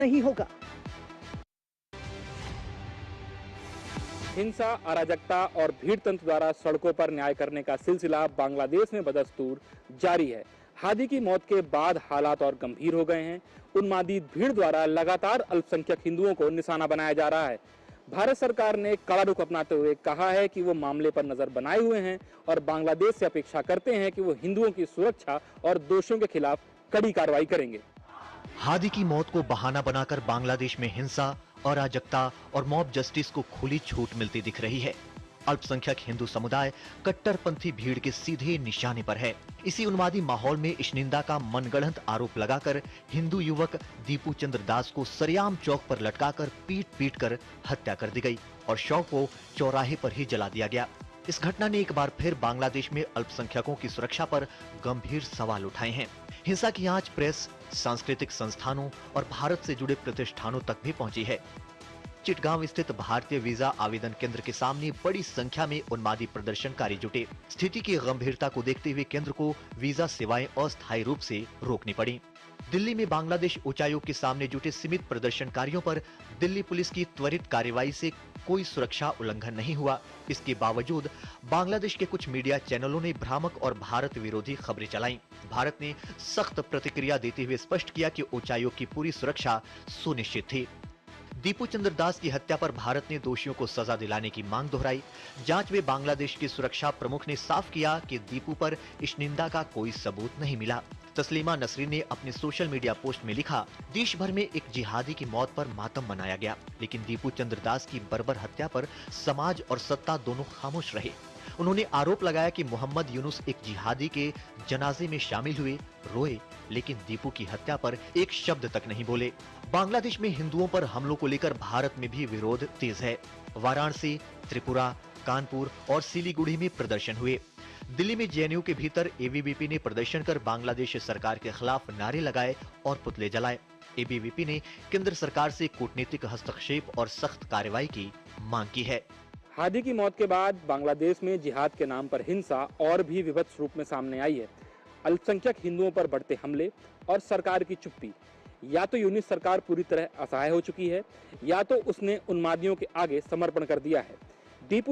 नहीं होगा। हिंसा, अराजकता और भीड़ तंत्र द्वारा सड़कों पर न्याय करने का सिलसिला बांग्लादेश में बदस्तूर जारी है। हादी की मौत के बाद हालात और गंभीर हो गए हैं। उन्मादी भीड़ द्वारा लगातार अल्पसंख्यक हिंदुओं को निशाना बनाया जा रहा है। भारत सरकार ने कड़ा रुख अपनाते हुए कहा है कि वो मामले पर नजर बनाए हुए हैं और बांग्लादेश से अपेक्षा करते हैं कि वो हिंदुओं की सुरक्षा और दोषियों के खिलाफ कड़ी कार्रवाई करेंगे। हादी की मौत को बहाना बनाकर बांग्लादेश में हिंसा, अराजकता और मॉब जस्टिस को खुली छूट मिलती दिख रही है। अल्पसंख्यक हिंदू समुदाय कट्टरपंथी भीड़ के सीधे निशाने पर है। इसी उन्मादी माहौल में इश्निंदा का मनगढ़ंत आरोप लगाकर हिंदू युवक दीपू चंद्र दास को सरेआम चौक पर लटकाकर पीट कर हत्या कर दी गई और शव को चौराहे पर ही जला दिया गया। इस घटना ने एक बार फिर बांग्लादेश में अल्पसंख्यकों की सुरक्षा पर गंभीर सवाल उठाए हैं। हिंसा की आंच प्रेस, सांस्कृतिक संस्थानों और भारत से जुड़े प्रतिष्ठानों तक भी पहुंची है। चिटगांव स्थित भारतीय वीजा आवेदन केंद्र के सामने बड़ी संख्या में उन्मादी प्रदर्शनकारी जुटे। स्थिति की गंभीरता को देखते हुए केंद्र को वीजा सेवाएं अस्थायी रूप से रोकनी पड़ी। दिल्ली में बांग्लादेश उच्चायोग के सामने जुटे सीमित प्रदर्शनकारियों पर दिल्ली पुलिस की त्वरित कार्रवाई से कोई सुरक्षा उल्लंघन नहीं हुआ। इसके बावजूद बांग्लादेश के कुछ मीडिया चैनलों ने भ्रामक और भारत विरोधी खबरें चलाईं। भारत ने सख्त प्रतिक्रिया देते हुए स्पष्ट किया कि उच्चायोग की पूरी सुरक्षा सुनिश्चित थी। दीपू चंद्र दास की हत्या पर भारत ने दोषियों को सजा दिलाने की मांग दोहराई। जांच में बांग्लादेश के सुरक्षा प्रमुख ने साफ किया कि दीपू पर इश्निंदा का कोई सबूत नहीं मिला। तस्लीमा नसरीन ने अपने सोशल मीडिया पोस्ट में लिखा, देश भर में एक जिहादी की मौत पर मातम मनाया गया, लेकिन दीपू चंद्र दास की बर्बर हत्या पर समाज और सत्ता दोनों खामोश रहे। उन्होंने आरोप लगाया कि मोहम्मद यूनुस एक जिहादी के जनाजे में शामिल हुए, रोए, लेकिन दीपू की हत्या पर एक शब्द तक नहीं बोले। बांग्लादेश में हिंदुओं पर हमलों को लेकर भारत में भी विरोध तेज है। वाराणसी, त्रिपुरा, कानपुर और सिलीगुड़ी में प्रदर्शन हुए। दिल्ली में जेएनयू के भीतर एबीवीपी ने प्रदर्शन कर बांग्लादेश सरकार के खिलाफ नारे लगाए और पुतले जलाए। एबीवीपी ने केंद्र सरकार से कूटनीतिक हस्तक्षेप और सख्त कार्रवाई की मांग की है। हादी की मौत के बाद बांग्लादेश में जिहाद के नाम पर हिंसा और भी विभत्स रूप में सामने आई है। अल्पसंख्यक हिंदुओं पर बढ़ते हमले और सरकार की चुप्पी। या तो यूनिस सरकार पूरी तरह असहाय हो चुकी है या तो उसने उन्मादियों के आगे समर्पण कर दिया है। दीपू